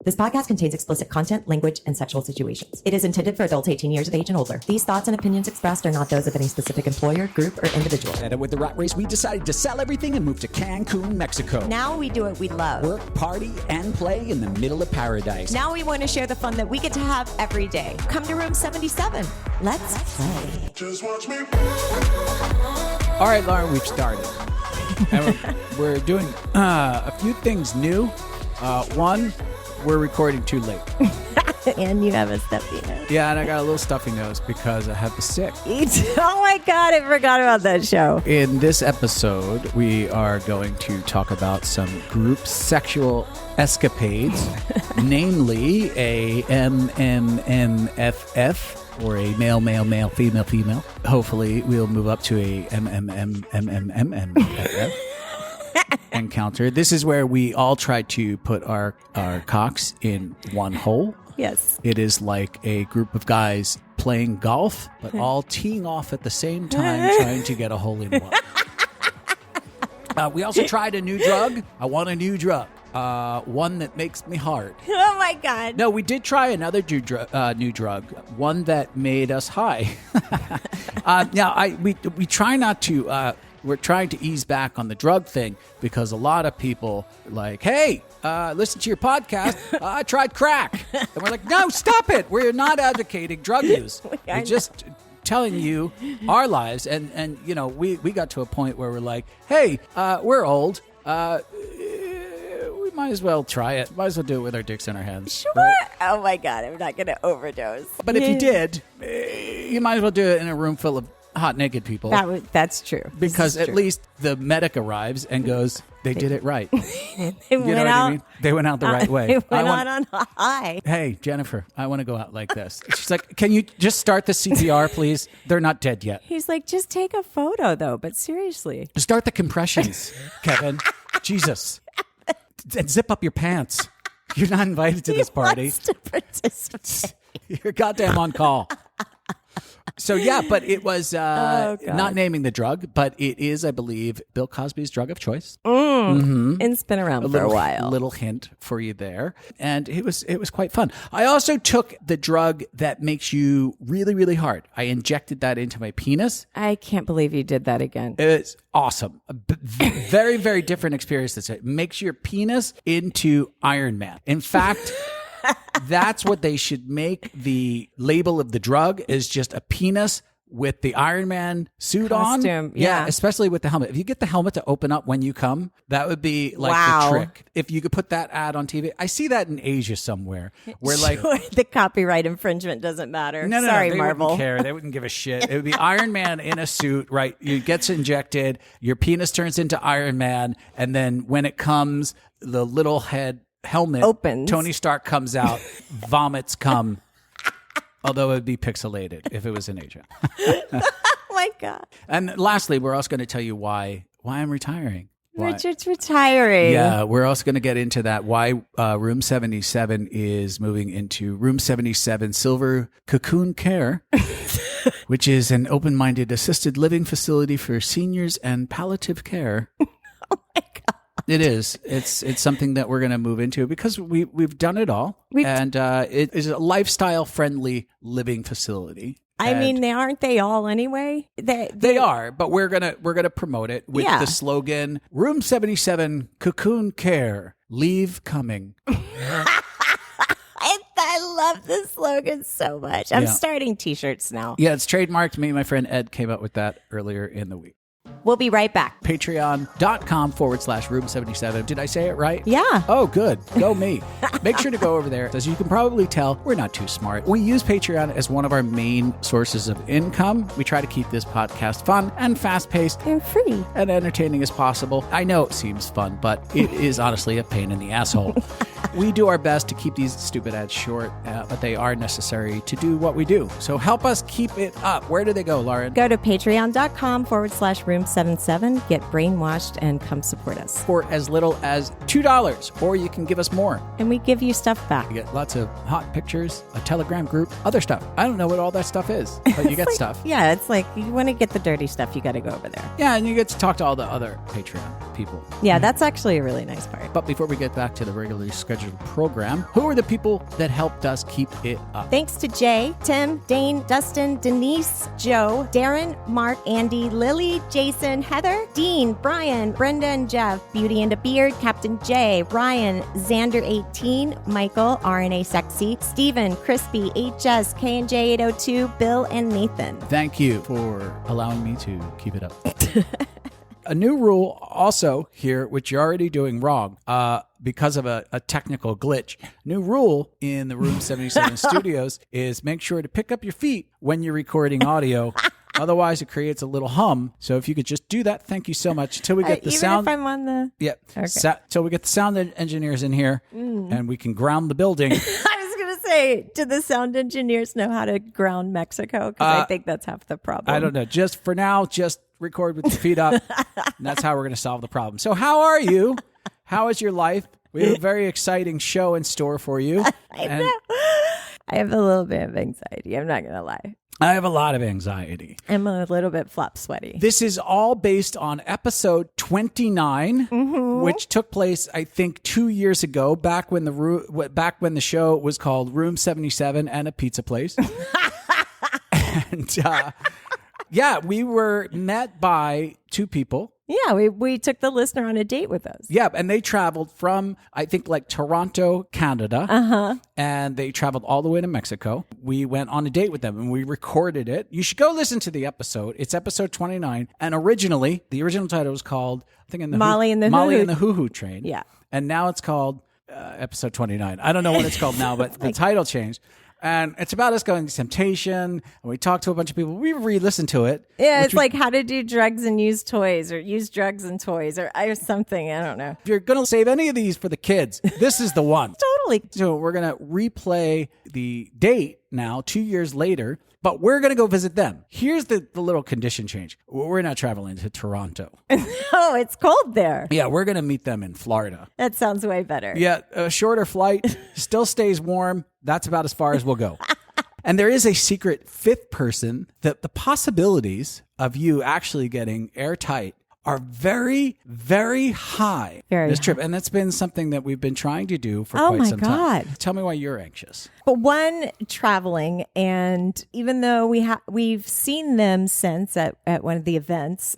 This podcast contains explicit content, language, and sexual situations. It is intended for adults 18 years of age and older. These thoughts and opinions expressed are not those of any specific employer, group, or individual. And with the rat race, we decided to sell everything and move to Cancun, Mexico. Now we do what we love. Work, party, and play in the middle of paradise. Now we want to share the fun that we get to have every day. Come to room 77. Let's play. Just watch me. All right, Lauren, we've started. And we're doing a few things new. One, we're recording too late. And you have a stuffy nose. Yeah, and I got a little stuffy nose because I have the sick. Oh my God, I forgot about that show. In this episode, we are going to talk about some group sexual escapades, namely a MMMF. Or a male, female, female. Hopefully, we'll move up to a MMMF encounter. This is where we all try to put our cocks in one hole. Yes. It is like a group of guys playing golf, but all teeing off at the same time, trying to get a hole in one. We also tried a new drug. I want a new drug. One that makes me hard. Oh my God. No, we did try another new drug, one that made us high. Now, we try not to. We're trying to ease back on the drug thing because a lot of people are like, hey, listen to your podcast. I tried crack. And we're like, no, stop it. We're not advocating drug use. We're just telling you our lives. And you know, we got to a point where we're like, hey, we're old. We might as well try it. Might as well do it with our dicks in our hands. Sure. Right? Oh my God, I'm not going to overdose. But if you did, you might as well do it in a room full of hot naked people. That's true. Because at least the medic arrives and goes, they did it right. They You know went what out. I mean? They went out the right way. They went out on a high. Hey, Jennifer, I want to go out like this. She's like, can you just start the CPR, please? They're not dead yet. He's like, just take a photo, though. But seriously. Start the compressions, Kevin. Jesus. And zip up your pants. You're not invited to this party. Wants to participate. You're goddamn on call. So, yeah, but it was not naming the drug, but it is, I believe, Bill Cosby's drug of choice. It's been around for a while. Little hint for you there. And it was quite fun. I also took the drug that makes you really, really hard. I injected that into my penis. I can't believe you did that again. It's awesome. A very, very different experience. It makes your penis into Iron Man. In fact... That's what they should make the label of the drug is just a penis with the Iron Man suit Costume, on. yeah. Especially with the helmet. If you get the helmet to open up when you come, that would be like Wow. the trick. If you could put that ad on TV. I see that in Asia somewhere where like... Sure, the copyright infringement doesn't matter. No, Sorry, they Marvel. wouldn't care. They wouldn't give a shit. It would be Iron Man in a suit, right? You gets injected, your penis turns into Iron Man, and then when it comes, the little helmet Opens. Tony Stark comes out, vomits come. Although it would be pixelated if it was in Asia. Oh my God. And lastly, we're also going to tell you why I'm retiring. Why- Richard's retiring. Yeah, we're also going to get into that. Why Room 77 is moving into Room 77 Silver Cocoon Care, which is an open-minded assisted living facility for seniors and palliative care. Oh my God. It is. It's something that we're going to move into because we've done it all, and it is a lifestyle-friendly living facility. I mean, aren't they all anyway? They are, but we're gonna promote it with the slogan "Room 77 Cocoon Care, Leave Coming." I love this slogan so much. I'm starting T-shirts now. Yeah, it's trademarked. Me and my friend Ed came up with that earlier in the week. We'll be right back. Patreon.com/room77. Did I say it right? Yeah. Oh, good. Go me. Make sure to go over there. As you can probably tell, we're not too smart. We use Patreon as one of our main sources of income. We try to keep this podcast fun and fast-paced And free. and entertaining as possible. I know it seems fun, but it is honestly a pain in the asshole. We do our best to keep these stupid ads short, but they are necessary to do what we do. So help us keep it up. Where do they go, Lauren? Go to patreon.com/room77, get brainwashed, and come support us. For as little as $2, or you can give us more. And we give you stuff back. You get lots of hot pictures, a Telegram group, other stuff. I don't know what all that stuff is, but you get stuff. Yeah, it's like you want to get the dirty stuff, you got to go over there. Yeah, and you get to talk to all the other Patreon people. Yeah, that's actually a really nice part. But before we get back to the regularly scheduled program, who are the people that helped us keep it up? Thanks to Jay, Tim, Dane, Dustin, Denise, Joe, Darren, Mark, Andy, Lily, Jason, Heather, Dean, Brian, Brenda and Jeff, Beauty and a Beard, Captain J, Ryan, Xander 18, Michael, RNA Sexy, Steven, Crispy, HS, K&J 802, Bill, and Nathan. Thank you for allowing me to keep it up. A new rule also here, which you're already doing wrong because of a technical glitch. New rule in the Room 77 studios is make sure to pick up your feet when you're recording audio. Otherwise, it creates a little hum. So if you could just do that, thank you so much. Till we get the sound. Even if I'm on the... Yeah. Okay. Till we get the sound engineers in here and we can ground the building. I was going to say, do the sound engineers know how to ground Mexico? Because I think that's half the problem. I don't know. Just for now, just record with your feet up. And that's how we're going to solve the problem. So how are you? How is your life? We have a very exciting show in store for you. I have a little bit of anxiety. I'm not going to lie. I have a lot of anxiety. I'm a little bit flop sweaty. This is all based on episode 29, which took place, I think, 2 years ago, back when the show was called Room 77 and a Pizza Place. And yeah, we were met by two people. Yeah, we took the listener on a date with us. Yeah, and they traveled from, I think, like Toronto, Canada, and they traveled all the way to Mexico. We went on a date with them, and we recorded it. You should go listen to the episode. It's episode 29, and originally, the original title was called, I think, Molly and the Hoo Hoo Train. Yeah. And now it's called episode 29. I don't know what it's called now, but the title changed. And it's about us going to temptation, and we talked to a bunch of people. We re-listened to it. Yeah, it's like how to do drugs and use toys, or use drugs and toys, or something. I don't know. If you're going to save any of these for the kids, this is the one. Totally. So we're going to replay the date now, 2 years later, but we're going to go visit them. Here's the little condition change. We're not traveling to Toronto. Oh, it's cold there. Yeah, we're going to meet them in Florida. That sounds way better. Yeah, a shorter flight, still stays warm. That's about as far as we'll go. And there is a secret fifth person that the possibilities of you actually getting airtight are very, very high this trip. And that's been something that we've been trying to do for quite some time. Oh my God. Tell me why you're anxious. But one, traveling, and even though we've seen them since at one of the events,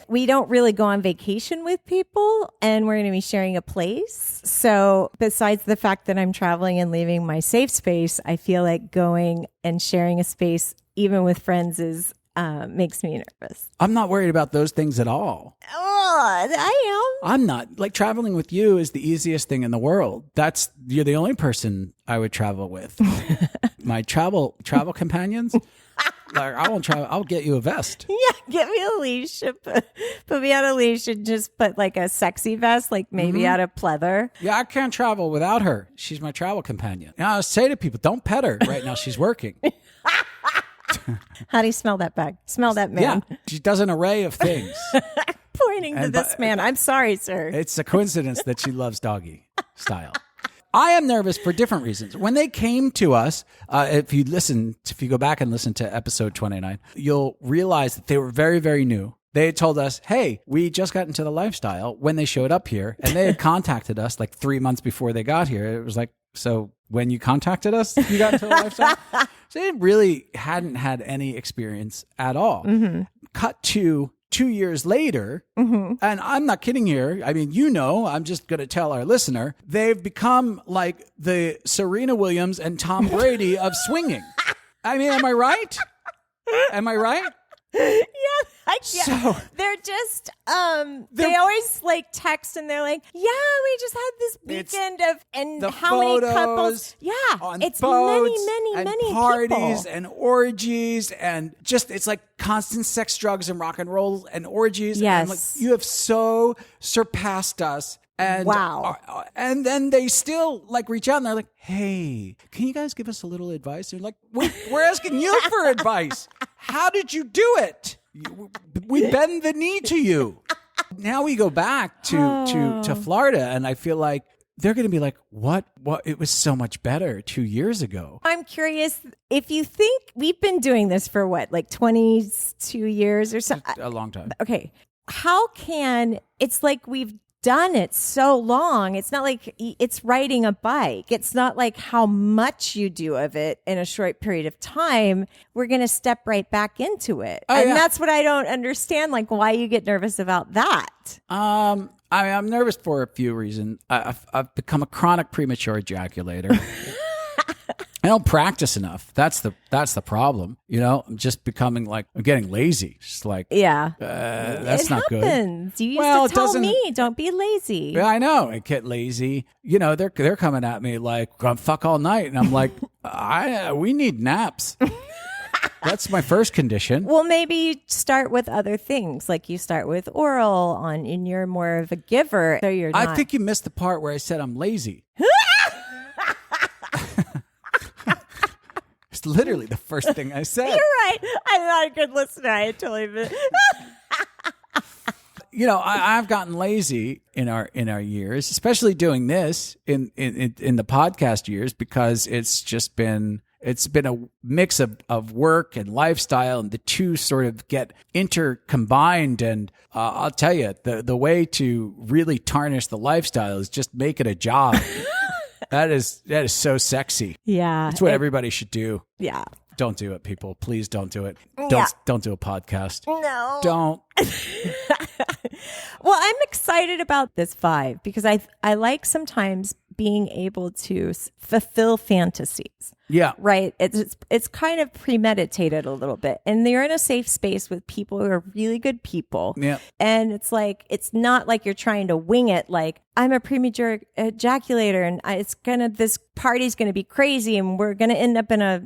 we don't really go on vacation with people, and we're going to be sharing a place. So besides the fact that I'm traveling and leaving my safe space, I feel like going and sharing a space, even with friends, makes me nervous. I'm not worried about those things at all. Oh, I am. I'm not. Like, traveling with you is the easiest thing in the world. You're the only person I would travel with. My travel companions. Like, I won't travel. I'll get you a vest. Yeah, get me a leash. Put me on a leash and just put like a sexy vest, like maybe out of pleather. Yeah, I can't travel without her. She's my travel companion. I say to people, don't pet her right now. She's working. How do you smell that bag? Smell that man. Yeah, she does an array of things. Pointing to this man. I'm sorry, sir. It's a coincidence that she loves doggy style. I am nervous for different reasons. When they came to us, if you go back and listen to episode 29, you'll realize that they were very, very new. They had told us, hey, we just got into the lifestyle when they showed up here, and they had contacted us like 3 months before they got here. It was like, so when you contacted us, you got into the lifestyle? So they really hadn't had any experience at all. Mm-hmm. Cut to 2 years later, and I'm not kidding here. I mean, I'm just going to tell our listener, they've become like the Serena Williams and Tom Brady of swinging. I mean, am I right? Am I right? Yeah. So, they're just, they always like text and they're like, yeah, we just had this weekend and how many couples? Yeah. It's many parties people. And orgies and just, it's like constant sex, drugs, and rock and roll and orgies. Yes. And like, you have so surpassed us. And wow. And then they still like reach out and they're like, hey, can you guys give us a little advice? They're like, we're asking you for advice. How did you do it? We bend the knee to you. Now we go back to Florida, and I feel like they're going to be like, what? It was so much better 2 years ago. I'm curious if you think we've been doing this for what, like 22 years or something? A long time. Okay. how can, it's like we've done it so long. It's not like it's riding a bike. It's not like how much you do of it in a short period of time. We're going to step right back into it. And that's what I don't understand. Like why you get nervous about that. I'm nervous for a few reasons. I've become a chronic premature ejaculator. I don't practice enough. That's the problem. You know, I'm just becoming like, I'm getting lazy. Just like, that's not happens. good. You used to tell me, don't be lazy. Yeah, I know. I get lazy. You know, they're coming at me like, I'm fuck all night. And I'm like, we need naps. That's my first condition. Well, maybe you start with other things. Like you start with oral and you're more of a giver. So you're not. I think you missed the part where I said I'm lazy. It's literally the first thing I said. You're right. I'm not a good listener. I totally missed. You know, I've gotten lazy in our years, especially doing this in the podcast years, because it's been a mix of work and lifestyle, and the two sort of get intercombined. And I'll tell you, the way to really tarnish the lifestyle is just make it a job. That is so sexy. Yeah. That's what everybody should do. Yeah. Don't do it, people. Please don't do it. Yeah. Don't do a podcast. No. Don't. Well, I'm excited about this 5 because I like sometimes being able to fulfill fantasies. Yeah. Right. It's kind of premeditated a little bit. And you're in a safe space with people who are really good people. Yeah. And it's like, it's not like you're trying to wing it. Like I'm a premature ejaculator and this party's going to be crazy and we're going to end up in a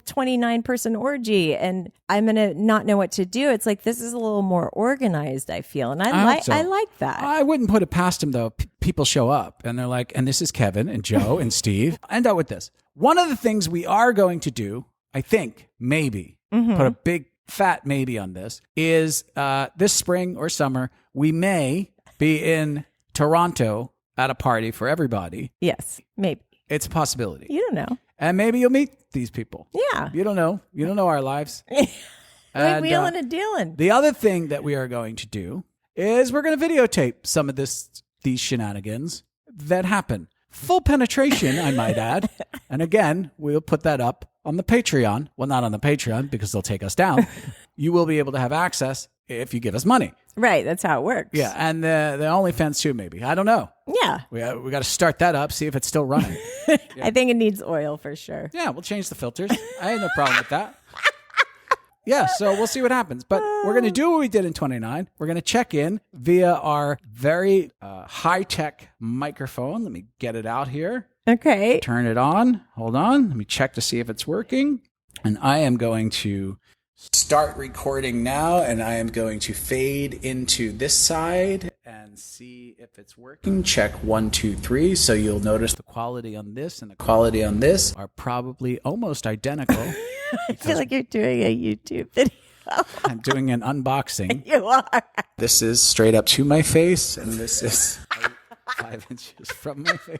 29 person orgy and I'm going to not know what to do. It's like, this is a little more organized, I feel. And I like that. I wouldn't put it past him though. People show up and they're like, and this is Kevin and Joe and Steve. I end out with this. One of the things we are going to do, I think, maybe, put a big fat maybe on this, is this spring or summer, we may be in Toronto at a party for everybody. Yes, maybe. It's a possibility. You don't know. And maybe you'll meet these people. Yeah. You don't know. You don't know our lives. We're wheeling and dealing. The other thing that we are going to do is we're going to videotape some of these shenanigans that happen. Full penetration, I might add. And again, we'll put that up on the Patreon. Well, not on the Patreon because they'll take us down. You will be able to have access if you give us money. Right. That's how it works. Yeah. And the OnlyFans too, maybe. I don't know. Yeah. We got to start that up, see if it's still running. Yeah. I think it needs oil for sure. Yeah. We'll change the filters. I had no problem with that. Yeah, so we'll see what happens. But we're going to do what we did in 29. We're going to check in via our very high-tech microphone. Let me get it out here. Okay. Turn it on. Hold on. Let me check to see if it's working. And I am going to start recording now, and I am going to fade into this side and see if it's working. Check 1, 2, 3. So you'll notice the quality on this and the quality on this are probably almost identical. I feel like you're doing a YouTube video. I'm doing an unboxing. You are. This is straight up to my face, and this is 5 inches from my face.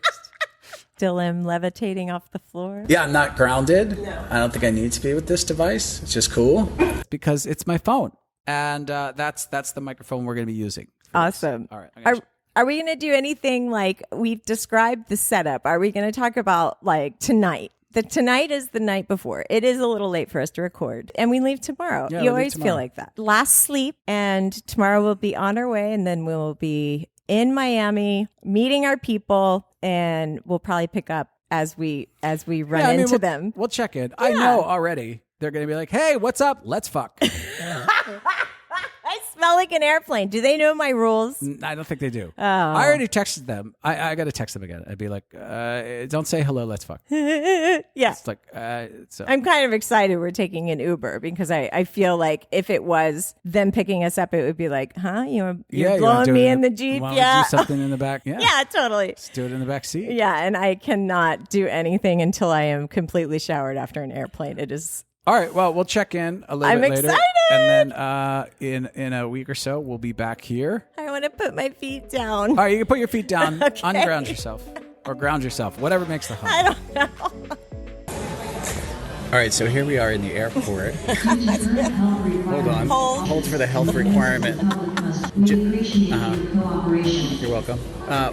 Still am levitating off the floor. Yeah, I'm not grounded. No. I don't think I need to be with this device. It's just cool. Because it's my phone. And that's the microphone we're going to be using. Awesome. All right. Are we going to do anything like we've described the setup? Are we going to talk about like tonight? Tonight is the night before. It is a little late for us to record. And we leave tomorrow. Yeah, you always feel like that. Last sleep. And tomorrow we'll be on our way. And then we'll be in Miami meeting our people. And we'll probably pick up as we run into them. We'll check in. Yeah. I know already they're going to be like, hey, what's up? Let's fuck. I smell like an airplane. Do they know my rules? I don't think they do. Oh. I already texted them. I got to text them again. I'd be like, don't say hello, let's fuck. Yeah. It's like, so. I'm kind of excited we're taking an Uber because I feel like if it was them picking us up, it would be like, huh? You're blowing me in the Jeep? Yeah. Do something in the back? Yeah. Yeah, totally. Let's do it in the back seat. Yeah, and I cannot do anything until I am completely showered after an airplane. It is... All right. Well, we'll check in a little bit later. I'm excited. And then in a week or so, we'll be back here. I want to put my feet down. All right. You can put your feet down, Okay. unground yourself, or ground yourself, whatever makes the hum. I don't know. All right. So here we are in the airport. Hold on. Hold for the health requirement. We appreciate your cooperation. You're welcome.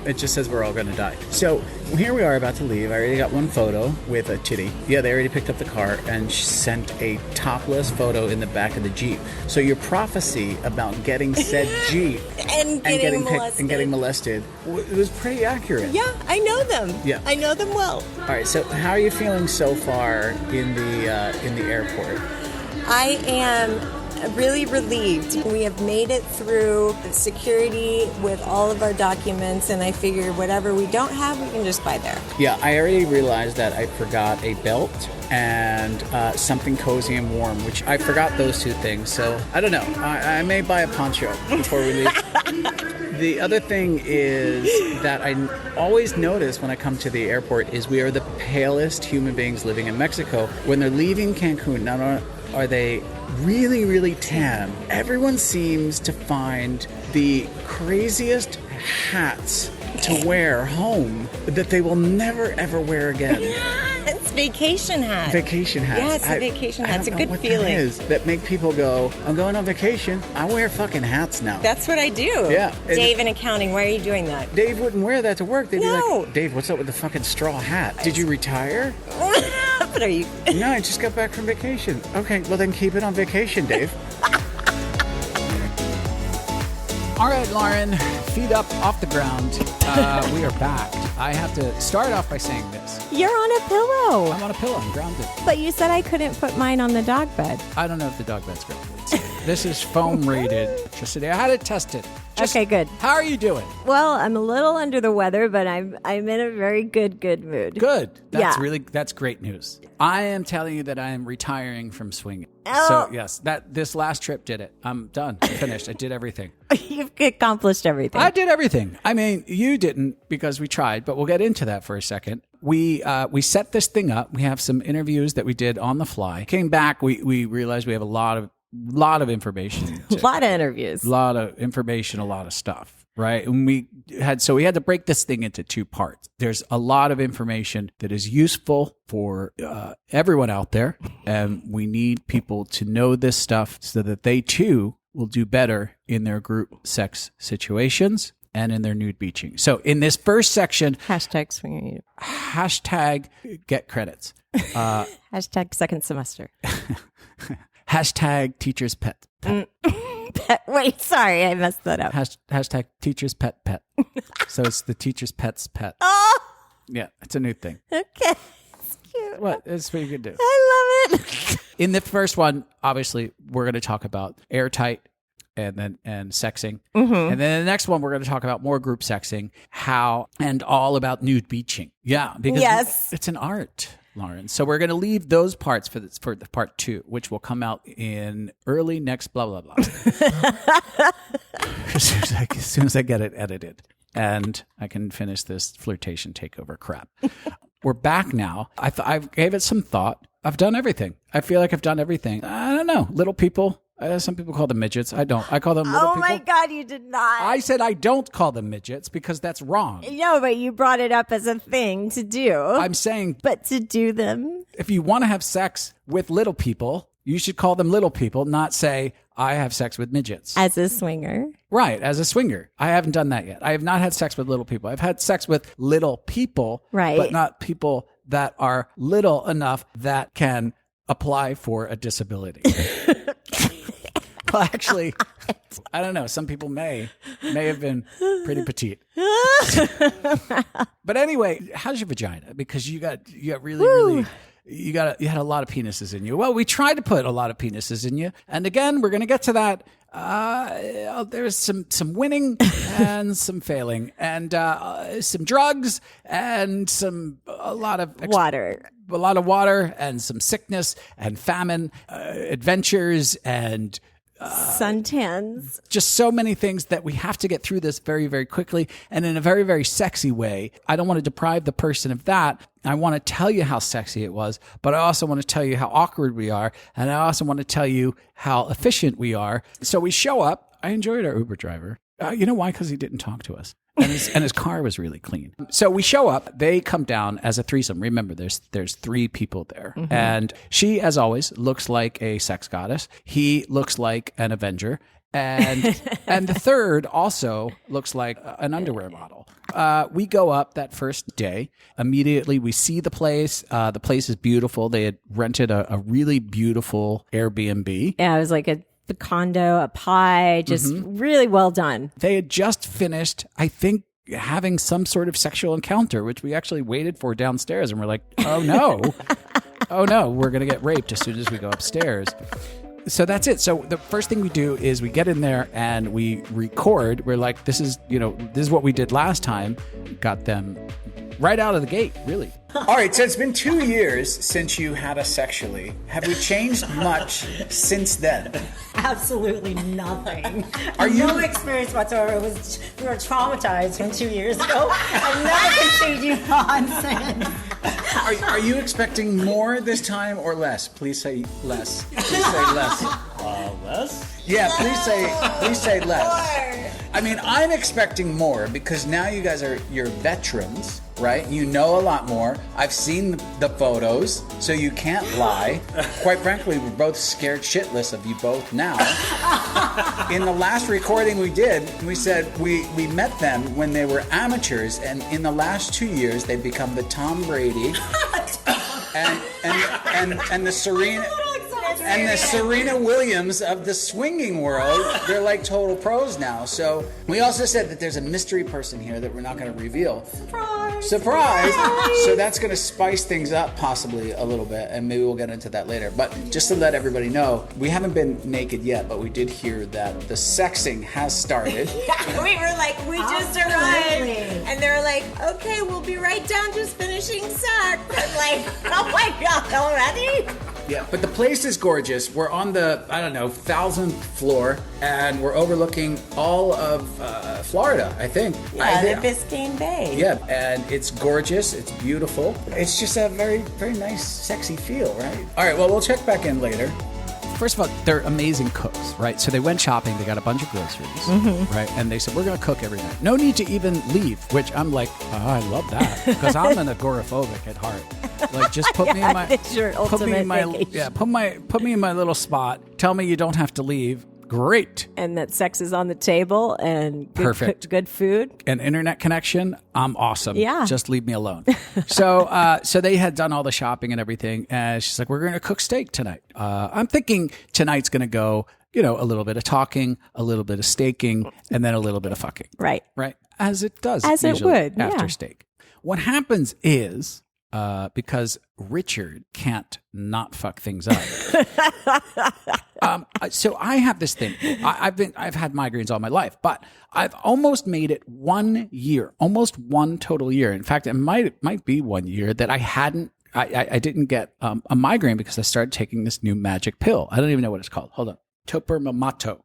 It just says we're all going to die. So here we are about to leave. I already got one photo with a titty. Yeah, they already picked up the car and sent a topless photo in the back of the Jeep. So your prophecy about getting said Jeep and getting molested. and getting molested was pretty accurate. Yeah, I know them. Yeah. I know them well. All right. So how are you feeling so far in the airport? I am really relieved. We have made it through security with all of our documents, and I figured whatever we don't have, we can just buy there. Yeah, I already realized that I forgot a belt and something cozy and warm, which I forgot those two things. So I don't know. I may buy a poncho before we leave. The other thing is that I always notice when I come to the airport is we are the palest human beings living in Mexico. When they're leaving Cancun, not only are they really, really tan, everyone seems to find the craziest hats to wear home that they will never, ever wear again. It's vacation hats. Vacation hats. Yeah, it's a vacation hat. It's a good what feeling. That is that make people go, I'm going on vacation. I wear fucking hats now. That's what I do. Yeah. Dave in accounting, why are you doing that? Dave wouldn't wear that to work. They'd be No. like, Dave, what's up with the fucking straw hat? Did you retire? But are you? No, I just got back from vacation. Okay, well then keep it on vacation, Dave. All right, Lauren, feet up off the ground. We are back. I have to start off by saying this. You're on a pillow. I'm on a pillow. I'm grounded. But you said I couldn't put mine on the dog bed. I don't know if the dog bed's grounded. So this is foam rated electricity. I had it tested. Okay, good. How are you doing? Well, I'm a little under the weather, but I'm in a very good mood. Good. Yeah. That's great news. I am telling you that I am retiring from swinging. Oh. So yes, this last trip did it. I'm done. I'm finished. I did everything. You've accomplished everything. I did everything. I mean, you didn't because we tried, but we'll get into that for a second. We set this thing up. We have some interviews that we did on the fly. Came back. We realized we have a lot of information. A lot of interviews. A lot of information, a lot of stuff, right? And we had to break this thing into two parts. There's a lot of information that is useful for everyone out there, and we need people to know this stuff so that they too will do better in their group sex situations and in their nude beaching. So in this first section, Hashtag swinging. hashtag get credits. Hashtag second semester. Hashtag teacher's pet. Wait, sorry, I messed that up. Hashtag teacher's pet. So it's the teacher's pet's pet. Oh, Yeah, it's a new thing. okay. It's cute. What? It's what you can do. I love it. In the first one, obviously, we're going to talk about airtight and sexing. Mm-hmm. And then the next one, we're going to talk about more group sexing, and all about nude beaching. Yeah, because Yes. it's an art, Lauren. So we're going to leave those parts for the part 2, which will come out in early next blah, blah, blah. as soon as I get it edited and I can finish this flirtation takeover crap. We're back now. I gave it some thought. I've done everything. I feel like I've done everything. I don't know. Little people. Some people call them midgets. I don't. I call them little people. Oh my God, you did not. I said I don't call them midgets because that's wrong. No, but you brought it up as a thing to do. I'm saying But to do them. if you want to have sex with little people, you should call them little people, not say, I have sex with midgets. As a swinger. Right, as a swinger. I haven't done that yet. I have not had sex with little people. I've had sex with little people, Right. but not people that are little enough that can apply for a disability. Well, actually, I don't know. Some people may have been pretty petite. But anyway, how's your vagina? Because you got really you had a lot of penises in you. Well, we tried to put a lot of penises in you, and again, we're going to get to that. There's some winning and some failing, and some drugs and a lot of Water. a lot of water and some sickness and famine, adventures and Suntans. just so many things that we have to get through this very, very quickly and in a very, very sexy way. I don't want to deprive the person of that. I want to tell you how sexy it was, but I also want to tell you how awkward we are. And I also want to tell you how efficient we are. So we show up. I enjoyed our Uber driver. You know why? Because he didn't talk to us. And his car was really clean. So we show up. They come down as a threesome. Remember, there's 3 people there. Mm-hmm. And she, as always, looks like a sex goddess. He looks like an Avenger. And the third also looks like an underwear model. We go up that first day. Immediately, we see the place. The place is beautiful. They had rented a really beautiful Airbnb. Yeah, it was like a condo, a pie, just really well done. They had just finished, I think, having some sort of sexual encounter, which we actually waited for downstairs. And we're like, oh no. Oh no, we're going to get raped as soon as we go upstairs. So that's it. So the first thing we do is we get in there and we record. We're like, this is what we did last time. Got them right out of the gate, really. All right, so it's been 2 years since you had us sexually. Have we changed much since then? Absolutely nothing. Are you- No experience whatsoever. We were traumatized from 2 years ago. I've never continued on since. Are you expecting more this time or less? Please say less. Please say less. Less? Yeah, please say less. I mean, I'm expecting more because now you guys you're veterans, right? You know a lot more. I've seen the photos, so you can't lie. Quite frankly, we're both scared shitless of you both now. In the last recording we did, we said we met them when they were amateurs, and in the last 2 years, they've become the Tom Brady and the Serena Williams of the swinging world. They're like total pros now. So we also said that there's a mystery person here that we're not going to reveal. Surprise! So that's going to spice things up possibly a little bit, and maybe we'll get into that later. But just to let everybody know, we haven't been naked yet, but we did hear that the sexing has started. We were like, we just arrived. And they're like, okay, we'll be right down, just finishing sex. I'm like, oh my God, already? Yeah, but the place is gorgeous. We're on the, 1,000th floor, and we're overlooking all of Florida, I think. Yeah, the Biscayne Bay. Yeah, and it's gorgeous. It's beautiful. It's just a very, very nice, sexy feel, right? All right, well, we'll check back in later. First of all, they're amazing cooks, right? So they went shopping, they got a bunch of groceries, right? And they said, we're going to cook every night. No need to even leave, which I'm like, oh, I love that. Because I'm an agoraphobic at heart. Like, just put me in my... It's your ultimate vacation. Yeah, put me in my little spot. Tell me you don't have to leave. Great. And that sex is on the table and Perfect. Good food. An internet connection, I'm awesome. Yeah. Just leave me alone. So they had done all the shopping and everything. And she's like, we're going to cook steak tonight. I'm thinking tonight's going to go, a little bit of talking, a little bit of staking, and then a little bit of fucking. Right. Right. As it does. As it usually would, after yeah. steak. What happens is, because Richard can't not fuck things up. So I have this thing. I've had migraines all my life, but I've almost made it 1 year, almost one total year. In fact, it might be 1 year that I didn't get a migraine because I started taking this new magic pill. I don't even know what it's called. Hold on. Toperamato.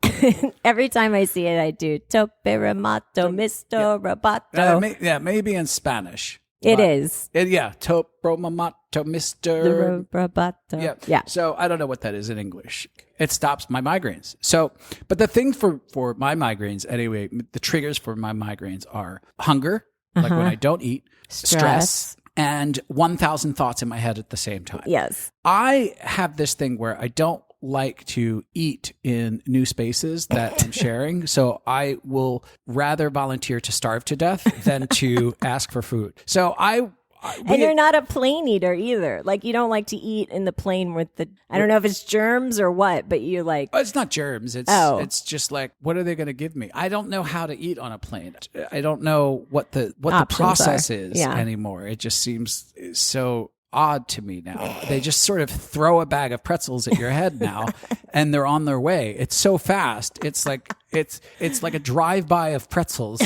Every time I see it, I do Toperamato, Mr. Roboto. Maybe in Spanish. It is. Toperamato, Mr. Roboto. Yeah. So I don't know what that is in English. It stops my migraines. So, but the thing for my migraines, anyway, the triggers for my migraines are hunger, like when I don't eat, stress, and 1,000 thoughts in my head at the same time. Yes. I have this thing where I don't like to eat in new spaces that I'm sharing. So I will rather volunteer to starve to death than to ask for food. So and you're not a plane eater either. Like, you don't like to eat in the plane with I don't know if it's germs or what, but you like... It's not germs. It's just like, what are they going to give me? I don't know how to eat on a plane. I don't know what the process is anymore. It just seems so odd to me now. They just sort of throw a bag of pretzels at your head now and they're on their way. It's so fast. It's like a drive-by of pretzels.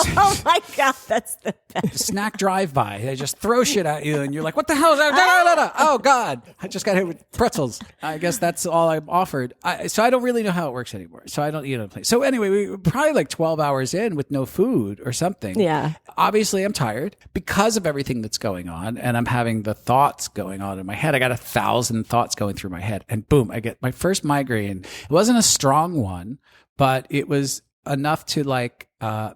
Oh my God, that's the best. Snack drive-by. They just throw shit at you and you're like, what the hell is that? Oh God, I just got hit with pretzels. I guess that's all I'm offered. So I don't really know how it works anymore. So I don't eat on a plane. So anyway, we were probably like 12 hours in with no food or something. Yeah. Obviously I'm tired because of everything that's going on and I'm having the thoughts going on in my head. I got 1,000 thoughts going through my head and boom, I get my first migraine. It wasn't a strong one, but it was enough to like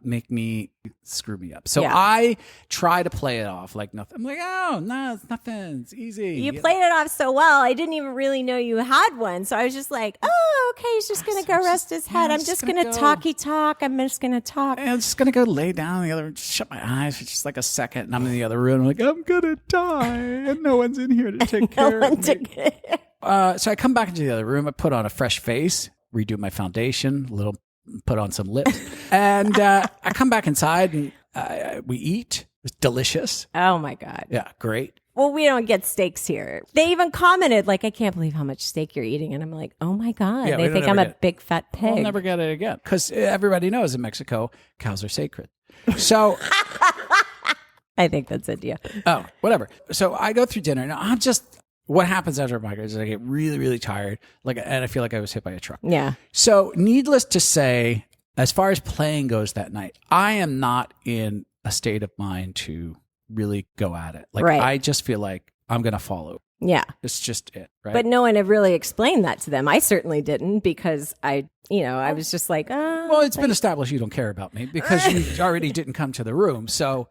make me screw me up. So Yeah. I try to play it off like nothing. I'm like, oh no, it's nothing. It's easy. You played it off so well. I didn't even really know you had one. So I was just like, oh, okay. He's just going to go rest his head. yeah, I'm just going to go. talky talk. I'm just going to talk. And I'm just gonna go lay down in the other room, just shut my eyes for just like a second, and I'm in the other room. I'm like, I'm gonna die, and no one's in here to take care of me. So I come back into the other room. I put on a fresh face, redo my foundation, put on some lips, and I come back inside and we eat. It was delicious. Oh my God. Yeah, great. Well, we don't get steaks here. They even commented, like, I can't believe how much steak you're eating. And I'm like, oh my God. Yeah, they think I'm a big fat pig. We'll never get it again because everybody knows in Mexico cows are sacred. So I think that's India. oh, whatever. So I go through dinner. Now I'm just. What happens after a migraine is I get really, really tired, and I feel like I was hit by a truck. Yeah. So, needless to say, as far as playing goes that night, I am not in a state of mind to really go at it. Like, Right. I just feel like I'm going to fall over. Yeah. It's just it, right? But no one had really explained that to them. I certainly didn't because I was just like, oh. Well, it's been established you don't care about me because you already didn't come to the room. So,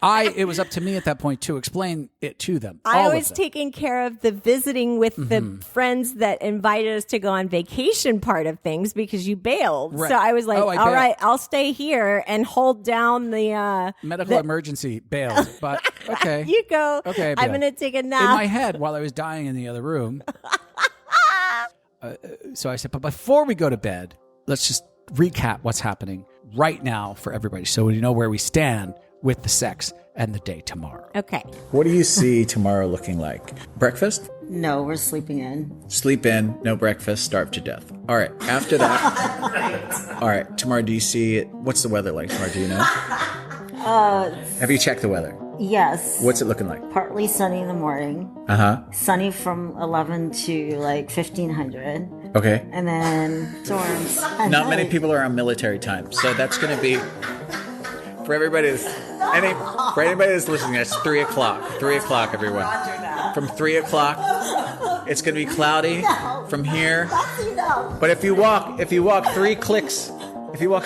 it was up to me at that point to explain it to them. I was taking care of the visiting with the friends that invited us to go on vacation part of things because you bailed. Right. So I was like, Oh, I all bailed. right, I'll stay here and hold down the Medical emergency bailed, but okay. You go. Okay, I'm bailed. going to take a In nap. my head while I was dying in the other room. So I said, but before we go to bed, let's just recap what's happening right now for everybody so we know where we stand with the sex and the day tomorrow. Okay. What do you see tomorrow looking like? Breakfast? No, we're sleeping in. Sleep in, no breakfast, starve to death. All right, after that. All right, tomorrow, do you see it? What's the weather like tomorrow? Do you know? Have you checked the weather? Yes. What's it looking like? Partly sunny in the morning. Sunny from 11 to like 1500. Okay. And then storms. at Not many night. people are on military time, so that's going to be for everybody. For anybody that's listening, it's 3 o'clock. 3 o'clock, everyone. From 3 o'clock, it's going to be cloudy from here. But if you walk 3 clicks, if you walk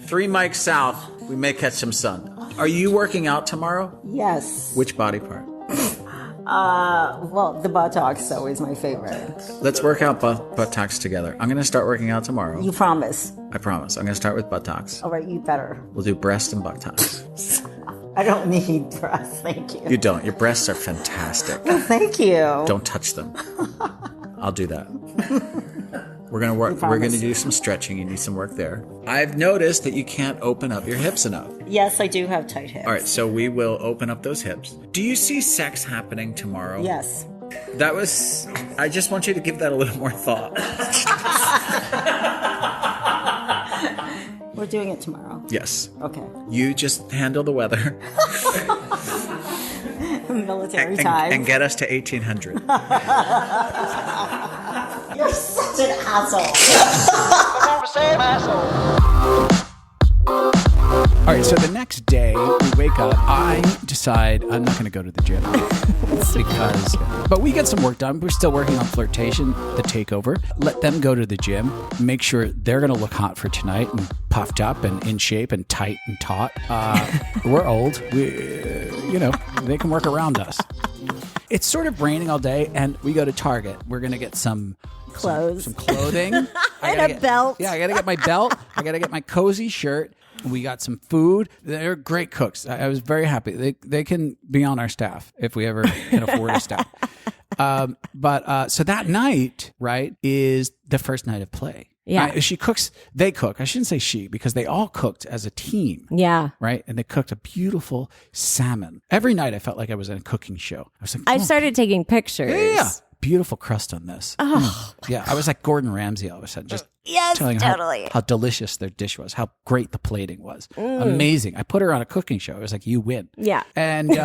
3 mics south, we may catch some sun. Are you working out tomorrow? Yes. Which body part? Well, the buttocks is always my favorite. Let's work out buttocks together. I'm going to start working out tomorrow. You promise. I promise. I'm going to start with buttocks. All right, you better. We'll do breast and buttocks. I don't need breasts, thank you. You don't. Your breasts are fantastic. Thank you. Don't touch them. I'll do that. We're going to work. We're going to do some stretching. You need some work there. I've noticed that you can't open up your hips enough. Yes, I do have tight hips. All right, so we will open up those hips. Do you see sex happening tomorrow? Yes. I just want you to give that a little more thought. We're doing it tomorrow. Yes. Okay. You just handle the weather Military time. and get us to 1800. You're such an asshole. All right, so the next day we wake up, I decide I'm not going to go to the gym but we get some work done. We're still working on flirtation, the takeover. Let them go to the gym, make sure they're going to look hot for tonight and puffed up and in shape and tight and taut. We're old. They can work around us. It's sort of raining all day, and we go to Target. We're going to get some Clothes. some clothing. And a belt. Yeah, I got to get my belt. I got to get my cozy shirt. We got some food. They're great cooks. I was very happy. They can be on our staff if we ever can afford a staff. So that night, right, is the first night of play. Yeah. She cooks. They cook. I shouldn't say she because they all cooked as a team. Yeah. Right. And they cooked a beautiful salmon. Every night I felt like I was in a cooking show. I was like, I've started taking pictures. yeah. Beautiful crust on this. Oh, Yeah, I was like Gordon Ramsay all of a sudden, just Yes, telling totally. how delicious their dish was, how great the plating was. Amazing. I put her on a cooking show. It was like, you win. Yeah. And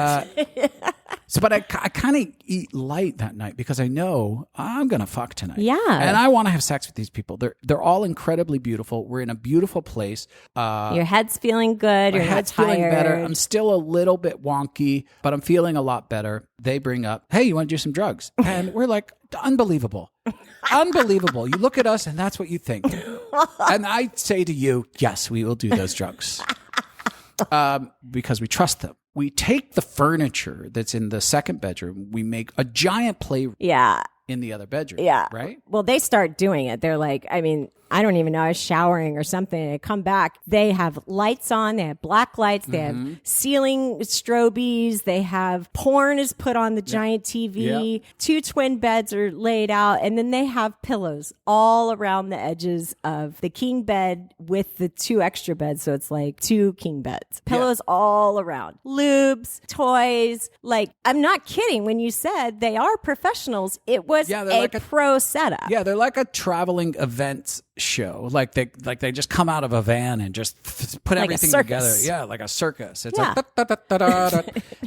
So, but I kind of eat light that night because I know I'm going to fuck tonight. Yeah. And I want to have sex with these people. They're all incredibly beautiful. We're in a beautiful place. Your head's feeling good. My You're not head's feeling tired. better. I'm still a little bit wonky, but I'm feeling a lot better. They bring up, hey, you want to do some drugs? And we're like, unbelievable. Unbelievable. You look at us and that's what you think. And I say to you, yes, we will do those drugs. Because we trust them. We take the furniture that's in the second bedroom. We make a giant play Yeah. in the other bedroom. Yeah. Right? Well, they start doing it. They're like, I mean, I don't even know. I was showering or something. I come back. They have lights on. They have black lights. They have ceiling strobies. They have porn is put on the giant TV. Yeah. 2 twin beds are laid out. And then they have pillows all around the edges of the king bed with the 2 extra beds. So it's like 2 king beds. Pillows all around. Lubes, toys. Like, I'm not kidding when you said they are professionals. It was Yeah, a they're like a- pro setup. Yeah, they're like a traveling events show. Like they just come out of a van and just put Like a everything circus. together. Yeah, like a circus. It's Yeah. like da-da-da-da-da,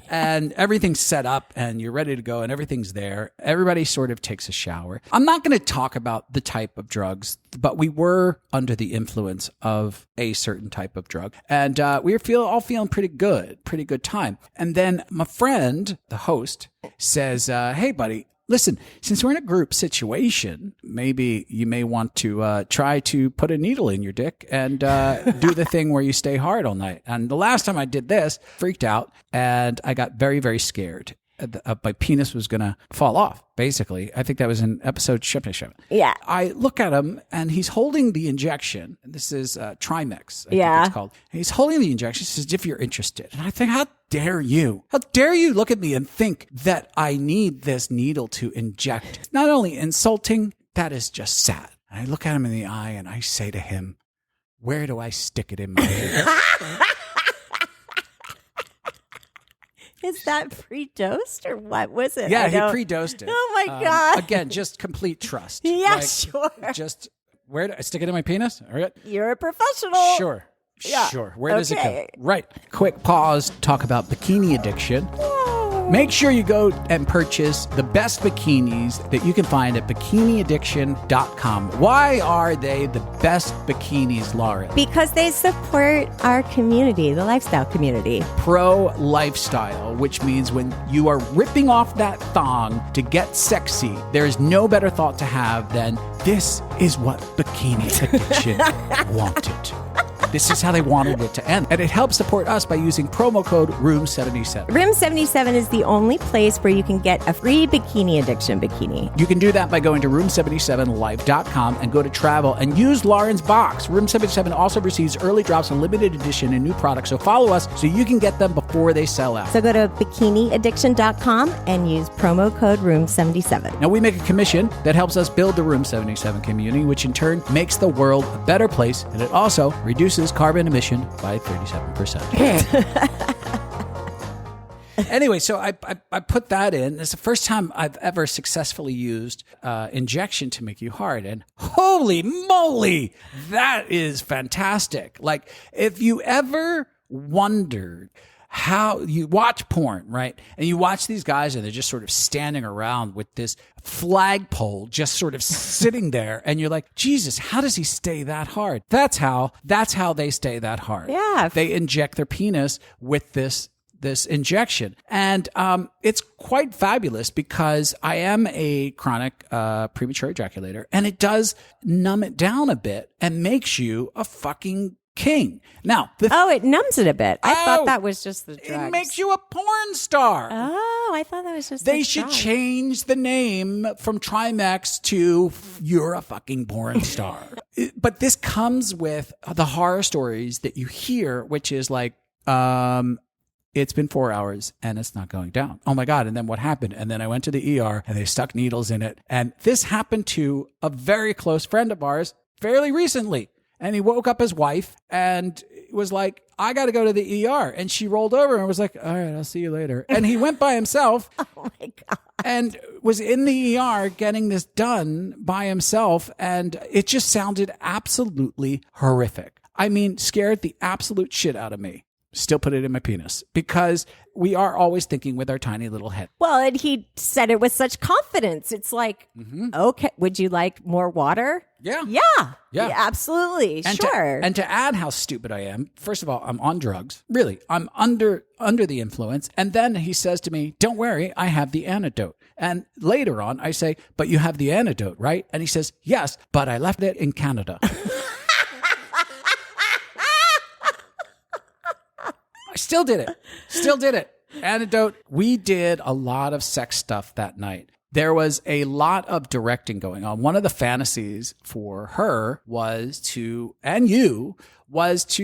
and everything's set up and you're ready to go and everything's there. Everybody sort of takes a shower. I'm not going to talk about the type of drugs, but we were under the influence of a certain type of drug, and we were all feeling pretty good time. And then my friend, the host, says, "Hey, buddy. Listen, since we're in a group situation, maybe you may want to try to put a needle in your dick and do the thing where you stay hard all night." And the last time I did this, freaked out, and I got very, very scared. My penis was going to fall off, basically. I think that was in episode 7. Yeah. I look at him, and he's holding the injection. This is Trimex, I think Yeah. it's called. And he's holding the injection. He says, "If you're interested." And I think, how dare you? How dare you look at me and think that I need this needle to inject? Not only insulting, that is just sad. And I look at him in the eye, and I say to him, "Where do I stick it in my head?" Is that pre-dosed or what was it? Yeah, I he don't- pre-dosed it. Oh my God. Again, just complete trust. Yeah, sure. Just, where do I stick it in my penis? All right. You're a professional. Sure. Yeah. Sure. Where does it Okay. go? Right. Quick pause. Talk about bikini addiction. Make sure you go and purchase the best bikinis that you can find at bikiniaddiction.com. Why are they the best bikinis, Lauren? Because they support our community, the lifestyle community. Pro lifestyle, which means when you are ripping off that thong to get sexy, there is no better thought to have than this is what bikini addiction wanted. This is how they wanted it to end. And it helps support us by using promo code ROOM77. Room 77 is the only place where you can get a free bikini addiction bikini. You can do that by going to room77live.com and go to travel and use Lauren's box. Room 77 also receives early drops on limited edition and new products, so follow us so you can get them before they sell out. So go to bikiniaddiction.com and use promo code Room77. Now, we make a commission that helps us build the Room 77 community, which in turn makes the world a better place, and it also reduces carbon emission by 37%. Anyway, so I put that in. It's the first time I've ever successfully used injection to make you hard. And holy moly, that is fantastic. Like, if you ever wondered how you watch porn, right? And you watch these guys and they're just sort of standing around with this flagpole just sort of sitting there. And you're like, Jesus, how does he stay that hard? That's how they stay that hard. Yeah. They inject their penis with this injection. And it's quite fabulous because I am a chronic premature ejaculator, and it does numb it down a bit and makes you a fucking king. Now, It numbs it a bit. I Oh, thought that was just the drugs. it makes you a porn star. Oh, I thought that was just They the should drugs. change the name from Trimex to "You're a fucking porn star." But this comes with the horror stories that you hear, which is like, it's been 4 hours and it's not going down. Oh my God. And then what happened? And then I went to the ER and they stuck needles in it. And this happened to a very close friend of ours fairly recently. And he woke up his wife and was like, "I got to go to the ER." And she rolled over and was like, "All right, I'll see you later." And he went by himself. Oh my God. And was in the ER getting this done by himself. And it just sounded absolutely horrific. I mean, scared the absolute shit out of me. Still put it in my penis because we are always thinking with our tiny little head. Well, and he said it with such confidence. It's like, okay, would you like more water? Yeah. Yeah, absolutely. And sure. And to add how stupid I am, first of all, I'm on drugs. Really, I'm under the influence. And then he says to me, don't worry, I have the antidote. And later on, I say, but you have the antidote, right? And he says, yes, but I left it in Canada. I still did it. Antidote. We did a lot of sex stuff that night. There was a lot of directing going on. One of the fantasies for her was to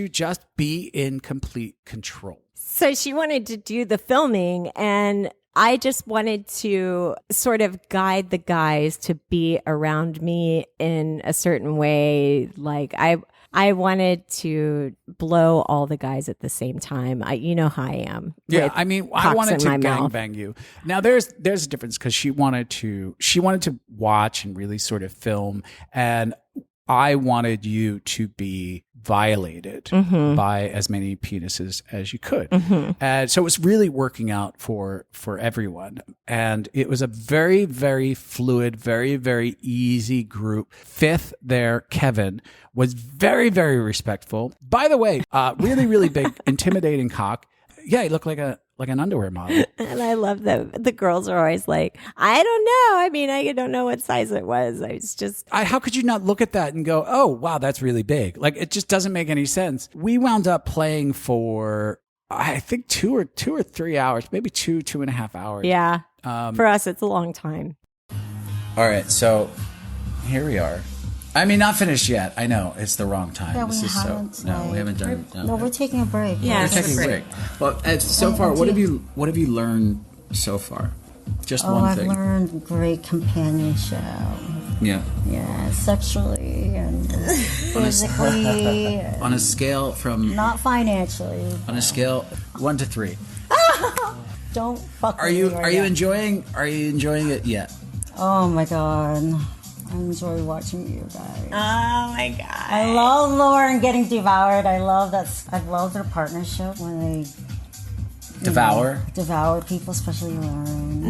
just be in complete control. So she wanted to do the filming, and I just wanted to sort of guide the guys to be around me in a certain way. Like I wanted to blow all the guys at the same time. You know how I am. Yeah, I mean, I wanted to mouth. gangbang you. Now, there's a difference because she wanted to watch and really sort of film, and I wanted you to be violated by as many penises as you could. And so it was really working out for everyone. And it was a very, very fluid, very, very easy group. Fifth there, Kevin, was very, very respectful. By the way, really, really big, intimidating cock. Yeah, he looked like an underwear model. And I love that the girls are always like, I don't know. I mean, I don't know what size it was. I was just. How could you not look at that and go, oh, wow, that's really big? Like, it just doesn't make any sense. We wound up playing for, I think, 2 or 3 hours, maybe 2.5 hours. Yeah. For us, it's a long time. All right, so here we are. I mean, not finished yet. I know it's the wrong time. Yeah, this we is haven't. so. No, we haven't done. No, we're taking a break. Yeah, We're it's taking a break. Well, so far, what have you learned so far? Just one I've thing. learned great companionship. Yeah. Yeah, sexually and physically. On a scale from Not financially. on a scale 1 to 3. Don't fuck Are with you me right are you now. enjoying it yet? Oh my god. I enjoy watching you guys. Oh my god. I love Lauren getting devoured. I love their partnership when they devour people, especially Lauren.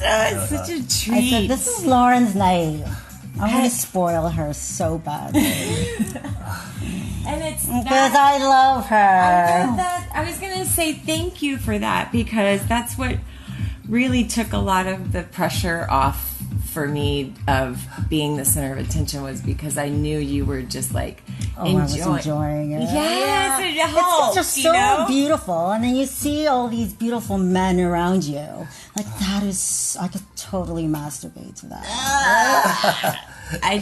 It's such a I treat. said, this is Lauren's night. I'm going to spoil her so badly. And it's Because I love her. I was going to say thank you for that, because that's what really took a lot of the pressure off for me of being the center of attention, was because I knew you were just like I was enjoying it. Yes, it It's helps, just you so know? beautiful. And then you see all these beautiful men around you. Like, that is, I could totally masturbate to that. I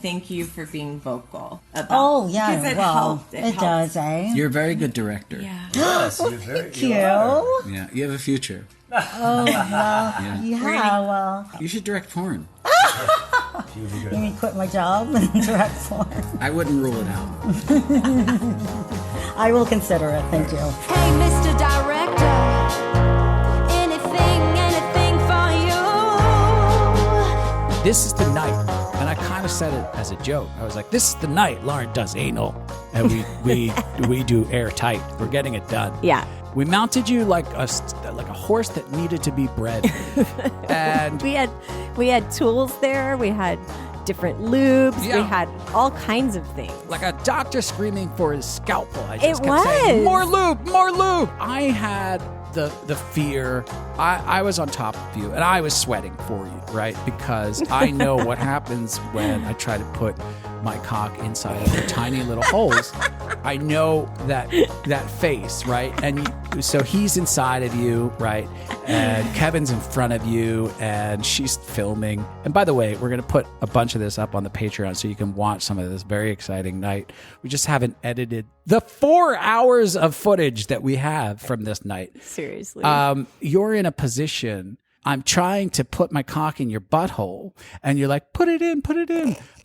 thank you for being vocal about. Oh, yeah. Because it well, helped. it helped. does, eh? You're a very good director. Yeah. Yes, you're very Thank you. Oh, Yeah, you have a future. well, yeah, well. You should direct porn. You mean quit my job and direct porn? I wouldn't rule it out. I will consider it. Thank you. Hey, Mr. Director, anything for you. This is the night. And I kind of said it as a joke. I was like, this is the night Lauren does anal. And we do airtight. We're getting it done. Yeah. We mounted you like a horse that needed to be bred. And We had tools there. We had different lubes. Yeah. We had all kinds of things. like a doctor screaming for his scalpel. I just It kept saying, was. more lube, more lube. I had the fear. I was on top of you, and I was sweating for you, right? Because I know what happens when I try to put my cock inside of the tiny little holes. I know that face, right? And so he's inside of you, right? And Kevin's in front of you, and she's filming. And by the way, we're going to put a bunch of this up on the Patreon so you can watch some of this very exciting night. We just haven't edited the 4 hours of footage that we have from this night. Seriously. You're in a position. I'm trying to put my cock in your butthole, and you're like, put it in,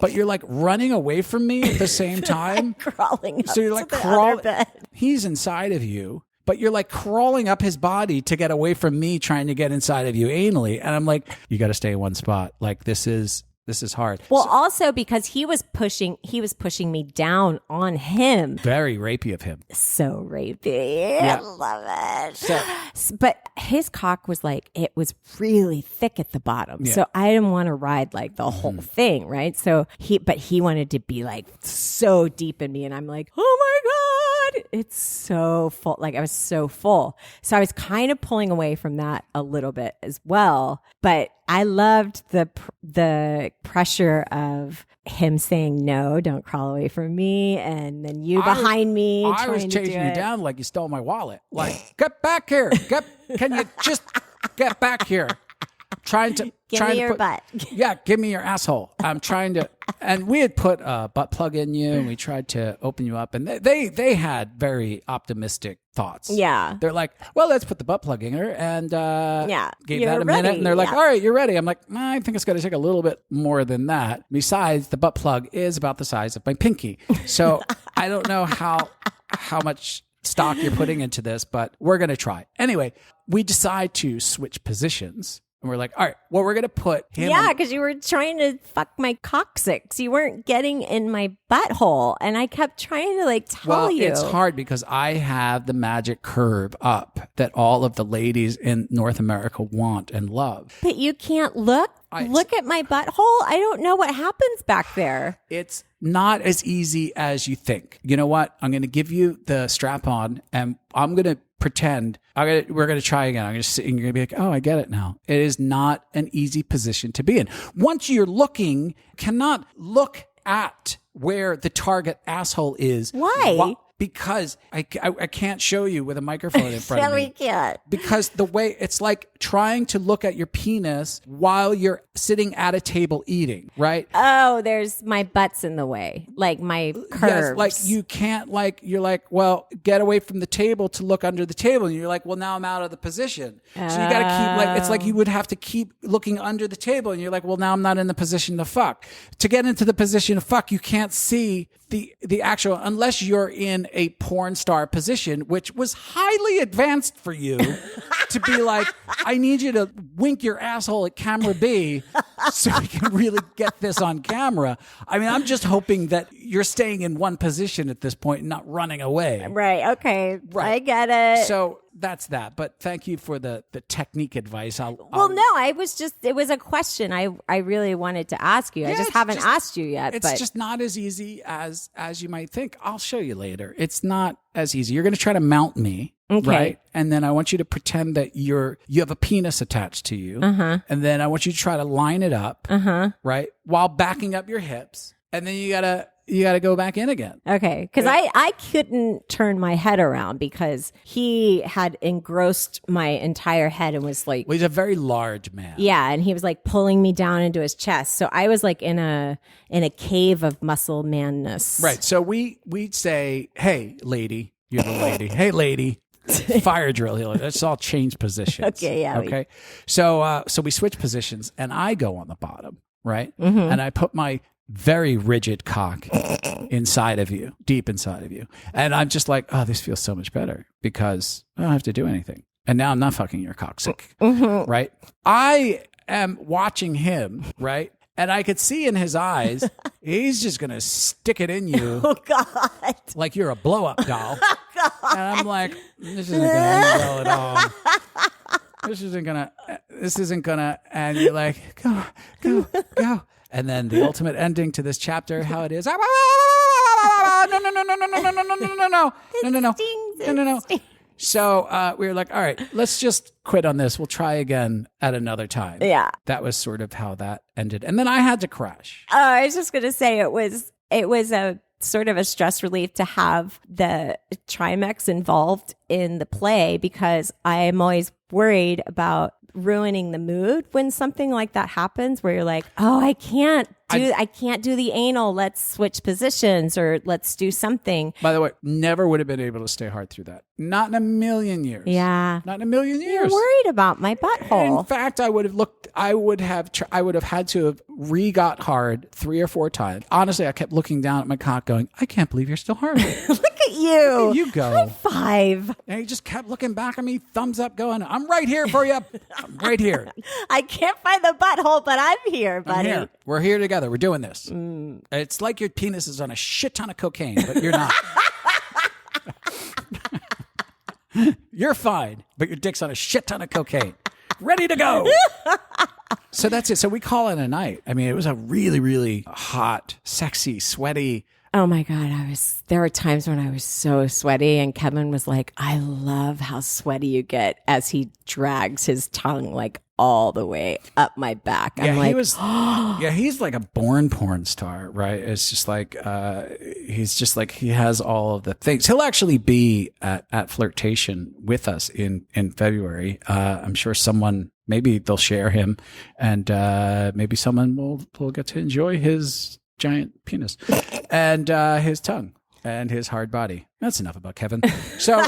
but you're like running away from me at the same time. Crawling up So you're like to the crawling. other bed. He's inside of you, but you're like crawling up his body to get away from me trying to get inside of you anally. And I'm like, you got to stay in one spot. Like, this is This is hard. Well, also because he was pushing me down on him. Very rapey of him. So rapey. I love it. But his cock was like, it was really thick at the bottom. Yeah. So I didn't want to ride like the whole thing, right? So he wanted to be like so deep in me. And I'm like, oh my God, it's so full. Like I was so full. So I was kind of pulling away from that a little bit as well. But I loved the pressure of him saying, no, don't crawl away from me. And then you behind me. I was trying to chasing do you it. down like you stole my wallet. Like, get back here. Can you just get back here? Give me your butt. Yeah, give me your asshole. I'm trying to, and we had put a butt plug in you, and we tried to open you up, and they had very optimistic thoughts. Yeah. They're like, well, let's put the butt plug in her, and gave you're that a minute, ready. and they're like, Yeah. all right, you're ready. I'm like, I think it's going to take a little bit more than that. Besides, the butt plug is about the size of my pinky, so I don't know how much stock you're putting into this, but we're going to try. Anyway, we decide to switch positions. And we're like, all right, well, we're going to put him. Yeah, because you were trying to fuck my coccyx. You weren't getting in my butthole. And I kept trying to like tell you. It's hard because I have the magic curve up that all of the ladies in North America want and love. But you can't look at my butthole. I don't know what happens back there. It's not as easy as you think. You know what? I'm going to give you the strap on and I'm going to pretend we're going to try again. I'm going to sit and you're going to be like, oh, I get it now. It is not an easy position to be in. Once you're looking, cannot look at where the target asshole is. Why? Because I can't show you with a microphone in front of me. We can't. Because the way it's like trying to look at your penis while you're sitting at a table eating, right? Oh, there's my butt's in the way, like my curves. Yes, like you can't you're like, well, get away from the table to look under the table. And you're like, well, now I'm out of the position. So you got to keep it's like you would have to keep looking under the table. And you're like, well, now I'm not in the position to fuck. To get into the position to fuck, you can't see the actual, unless you're in a porn star position, which was highly advanced for you to be like, I need you to wink your asshole at camera B so we can really get this on camera. I mean, I'm just hoping that you're staying in one position at this point and not running away. Right. Okay. Right. I get it. So that's that. But thank you for the technique advice. Well, no, it was a question I really wanted to ask you. I just haven't asked you yet. It's just not as easy as you might think. I'll show you later. It's not as easy. You're going to try to mount me. Okay. Right. And then I want you to pretend that you have a penis attached to you. Uh-huh. And then I want you to try to line it up. Uh-huh. Right. While backing up your hips. And then you gotta go back in again. Okay. Because I couldn't turn my head around because he had engrossed my entire head and was like, Well, he's a very large man. yeah. And he was like pulling me down into his chest. So I was like in a cave of muscle manness. Right. So we'd say, hey, lady, you're the lady. Hey, lady. Fire drill here. Let's all change positions. Okay, yeah. Okay. So we switch positions and I go on the bottom, right? Mm-hmm. And I put my very rigid cock inside of you, deep inside of you. And I'm just like, oh, this feels so much better because I don't have to do anything. And now I'm not fucking your cocksick, right? I am watching him, right? And I could see in his eyes, he's just going to stick it in you. Oh, God. Like you're a blow-up doll. And I'm like, this isn't going to end well at all. This isn't going to, and you're like, go. And then the ultimate ending to this chapter, how it is, no. So we were like, all right, let's just quit on this. We'll try again at another time. Yeah. That was sort of how that ended. And then I had to crash. I was just going to say it was a sort of a stress relief to have the Trimex involved in the play because I am always worried about ruining the mood when something like that happens where you're like, oh, I can't I can't do the anal. Let's switch positions or let's do something. By the way, never would have been able to stay hard through that. Not in a million years. Yeah. Not in a million You're years. worried about my butthole. In fact, I would have had to have got hard 3 or 4 times. Honestly, I kept looking down at my cock going, I can't believe you're still hard. Look at you. You go. 5. And he just kept looking back at me, thumbs up going, I'm right here for you. I'm right here. I can't find the butthole, but I'm here, buddy. I'm here. We're here together. We're doing this. It's like your penis is on a shit ton of cocaine, but you're not. You're fine, but your dick's on a shit ton of cocaine. Ready to go. So that's it. So we call it a night. I mean, it was a really, really hot, sexy, sweaty. Oh my God. There were times when I was so sweaty and Kevin was like, I love how sweaty you get as he drags his tongue like all the way up my back. I'm like, he's like a born porn star, right? It's just like, he's just like, he has all of the things. He'll actually be at Flirtation with us in February. I'm sure maybe they'll share him and, maybe someone will get to enjoy his giant penis and his tongue and his hard body. That's enough about Kevin. So,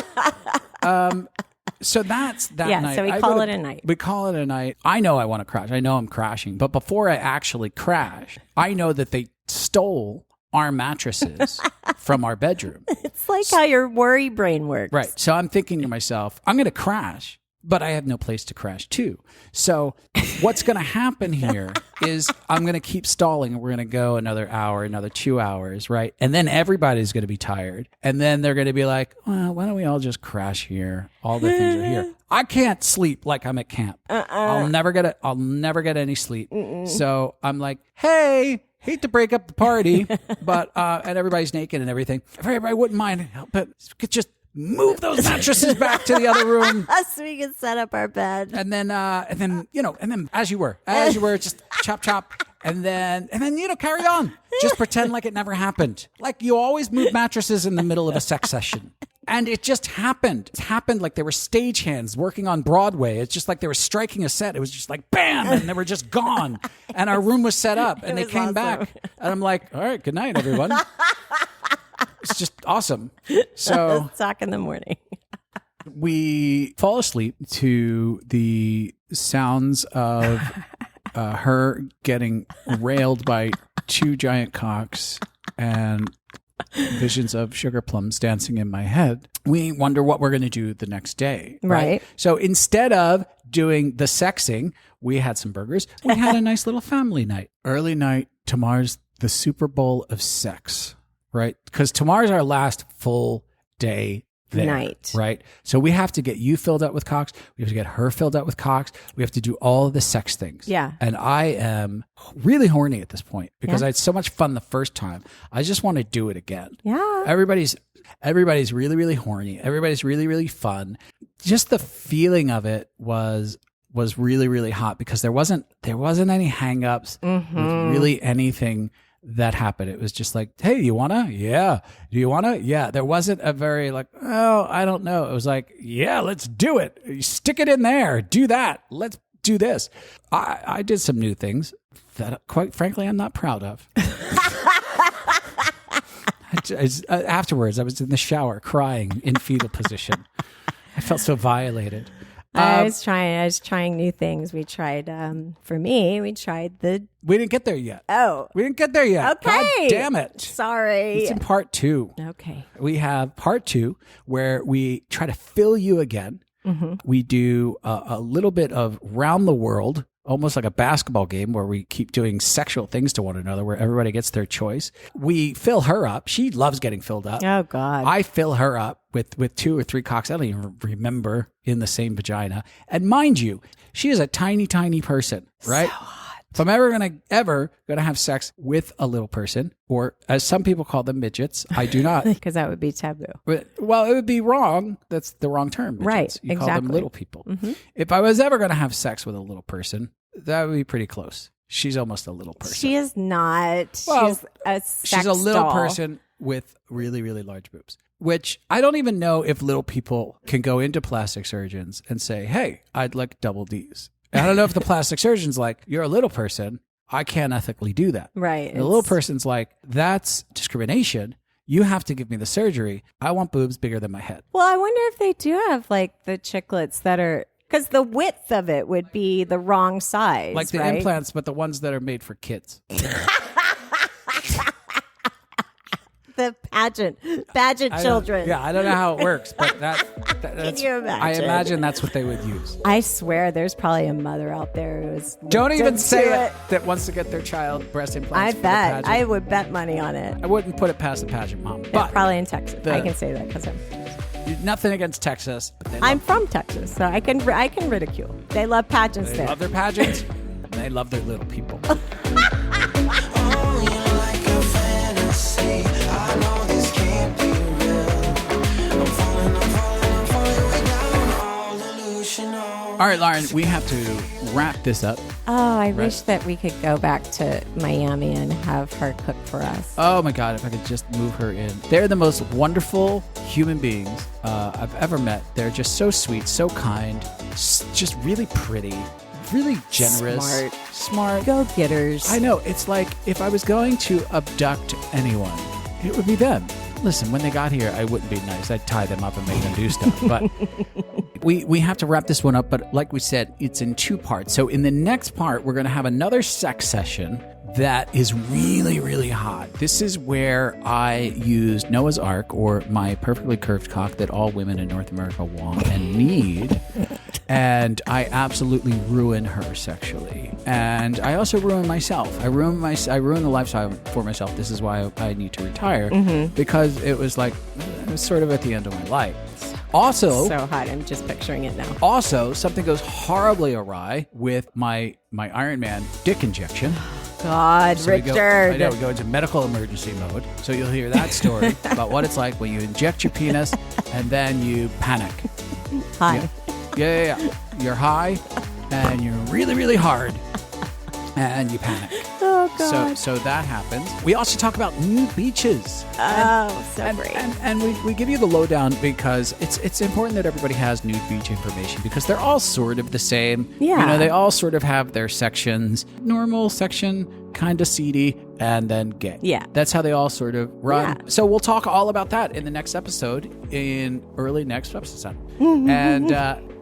so that's that night. So we call it a night. We call it a night. I know I want to crash. I know I'm crashing. But before I actually crash, I know that they stole our mattresses from our bedroom. It's like how your worry brain works. Right. So I'm thinking to myself, I'm going to crash, but I have no place to crash to. So what's going to happen here is I'm going to keep stalling and we're going to go another hour, another 2 hours, right? And then everybody's going to be tired. And then they're going to be like, well, why don't we all just crash here? All the things are here. I can't sleep like I'm at camp. I'll never get any sleep. So I'm like, hey, hate to break up the party, but, and everybody's naked and everything. If everybody wouldn't mind, but just move those mattresses back to the other room, so we can set up our bed. and then as you were, just chop, and then carry on. Just pretend like it never happened. Like you always move mattresses in the middle of a sex session, and it just happened. It happened like they were stagehands working on Broadway. It's just like they were striking a set. It was just like bam, and they were just gone, and our room was set up, and they came back, and I'm like, all right, good night, everyone. It's just awesome. So Let's talk in the morning. we fall asleep to the sounds of her getting railed by 2 giant cocks and visions of sugar plums dancing in my head. We wonder what we're going to do the next day. Right. So instead of doing the sexing, we had some burgers. We had a nice little family night. Early night, tomorrow's the Super Bowl of sex. Right? Because tomorrow's our last full day there. Night. Right? So we have to get you filled up with cocks. We have to get her filled up with cocks. We have to do all of the sex things. Yeah. And I am really horny at this point because I had so much fun the first time. I just want to do it again. Yeah. Everybody's really, really horny. Everybody's really, really fun. Just the feeling of it was really, really hot because there wasn't any hang-ups with really anything that happened. It was just like, hey, you wanna? Yeah. Do you wanna? Yeah. There wasn't a very like, oh, I don't know. It was like, yeah, let's do it. You stick it in there. Do that. Let's do this. I did some new things that, quite frankly, I'm not proud of. Afterwards, I was in the shower crying in fetal position. I felt so violated. I was trying new things. We tried, for me, we didn't get there yet. Oh. We didn't get there yet. Okay. God damn it. Sorry. It's in part 2. Okay. We have part 2 where we try to fill you again. Mm-hmm. We do a little bit of round the world, almost like a basketball game where we keep doing sexual things to one another where everybody gets their choice. We fill her up. She loves getting filled up. Oh, God. I fill her up with 2 or 3 cocks. I don't even remember in the same vagina. And mind you, she is a tiny, tiny person, right? So hot. If I'm ever gonna have sex with a little person, or as some people call them, midgets, I do not. Because that would be taboo. Well, it would be wrong. That's the wrong term. Midgets. Right, You exactly. call them little people. Mm-hmm. If I was ever gonna have sex with a little person, that would be pretty close. She's almost a little person. She is not. Well, she's a little doll. person with really, really large boobs. Which I don't even know if little people can go into plastic surgeons and say, hey, I'd like double Ds. I don't know if the plastic surgeon's like, you're a little person. I can't ethically do that. Right. And the little person's like, that's discrimination. You have to give me the surgery. I want boobs bigger than my head. Well, I wonder if they do have like the chiclets that are, because the width of it would be the wrong size. Like the right? implants, but the ones that are made for kids. The pageant children. I don't know how it works, but that's Can you imagine? I imagine that's what they would use. I swear there's probably a mother out there who's Don't even looked say into it that wants to get their child breast I implants. for the bet. pageant. I would bet money on it. I wouldn't put it past the pageant mom. They're But probably in Texas. I can say that because nothing against Texas. But they I'm love, from Texas, so I can ridicule. They love pageants they there. love their pageants. And they love their little people. All right, Lauren, we have to wrap this up. Oh, I wish that we could go back to Miami and have her cook for us. Oh my God, if I could just move her in. They're the most wonderful human beings I've ever met. They're just so sweet, so kind, just really pretty, really generous. Smart. Go-getters. I know. It's like if I was going to abduct anyone, it would be them. Listen, when they got here, I wouldn't be nice. I'd tie them up and make them do stuff. But we have to wrap this one up. But like we said, it's in 2 parts. So in the next part, we're going to have another sex session that is really, really hot. This is where I used Noah's Ark, or my perfectly curved cock that all women in North America want and need. And I absolutely ruin her sexually. And I also ruin myself. I ruin the lifestyle for myself. This is why I need to retire, because it was sort of at the end of my life. Also, so hot. I'm just picturing it now. Also, something goes horribly awry with my Iron Man dick injection. God, So Richard. we go into medical emergency mode. So you'll hear that story about what it's like when you inject your penis and then you panic. Hi. Yeah. You're high and you're really, really hard and you panic. Oh, God. So that happens. We also talk about new beaches. Great. And we give you the lowdown because it's important that everybody has nude beach information because they're all sort of the same. Yeah. You know, they all sort of have their sections. Normal section, kind of seedy, and then gay. Yeah. That's how they all sort of run. Yeah. So we'll talk all about that in the next episode, in early next episode. And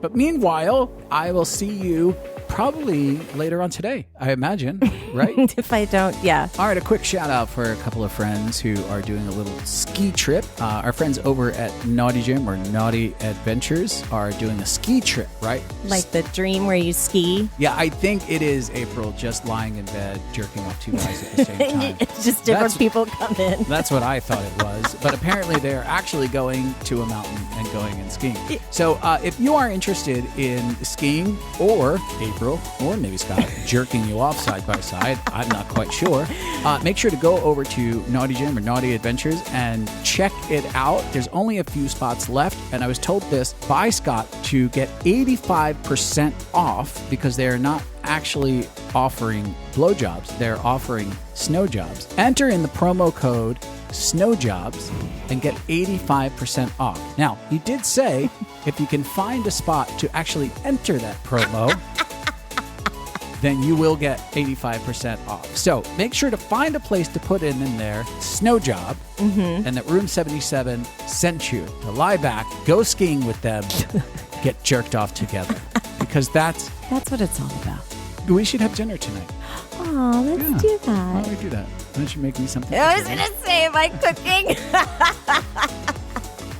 but meanwhile, I will see you probably later on today, I imagine, right? If I don't, yeah. All right, a quick shout out for a couple of friends who are doing a little ski trip. Our friends over at Naughty Gym or Naughty Adventures are doing a ski trip, right? Like the dream where you ski. Yeah, I think it is April just lying in bed, jerking off 2 guys at the same time. It's just different people come in. That's what I thought it was. But apparently they're actually going to a mountain and going and skiing. So if you are interested in skiing, or April, or maybe Scott, jerking you off side by side, I'm not quite sure, make sure to go over to Naughty Gym or Naughty Adventures and check it out. There's only a few spots left. And I was told this by Scott to get 85% off because they're not actually offering blowjobs. They're offering snow jobs. Enter in the promo code SNOWJOBS and get 85% off. Now, he did say if you can find a spot to actually enter that promo, then you will get 85% off. So make sure to find a place to put in there, snow job, and that Room 77 sent you to lie back, go skiing with them, get jerked off together. Because that's what it's all about. We should have dinner tonight. Oh, let's do Why that. don't we do that? Why don't you make me something? I was going to say, am I cooking?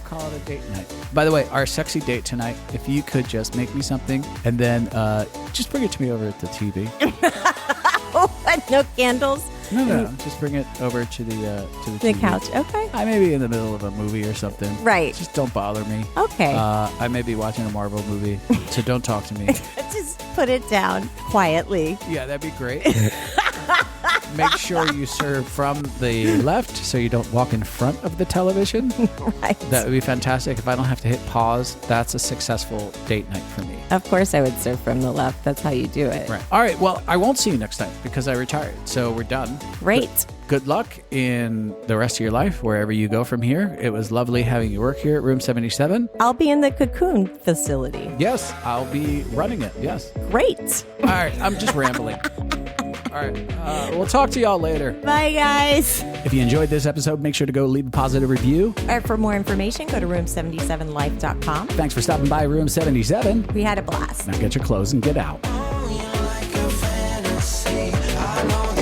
Call it a date night. By the way, our sexy date tonight, if you could just make me something and then just bring it to me over at the TV. What? No candles? No. Just bring it over to the The TV. couch. Okay. I may be in the middle of a movie or something. Right. Just don't bother me. Okay. I may be watching a Marvel movie, so don't talk to me. Just put it down quietly. Yeah, that'd be great. Make sure you serve from the left so you don't walk in front of the television. Right. That would be fantastic. If I don't have to hit pause, that's a successful date night for me. Of course I would serve from the left. That's how you do it. Right. All right. Well, I won't see you next time because I retired. So we're done. Great. Good luck in the rest of your life, wherever you go from here. It was lovely having you work here at Room 77. I'll be in the cocoon facility. Yes, I'll be running it. Yes. Great. All right. I'm just rambling. All right. We'll talk to y'all later. Bye, guys. If you enjoyed this episode, make sure to go leave a positive review. For more information, go to room77life.com. Thanks for stopping by Room 77. We had a blast. Now get your clothes and get out. Only like a fantasy. I know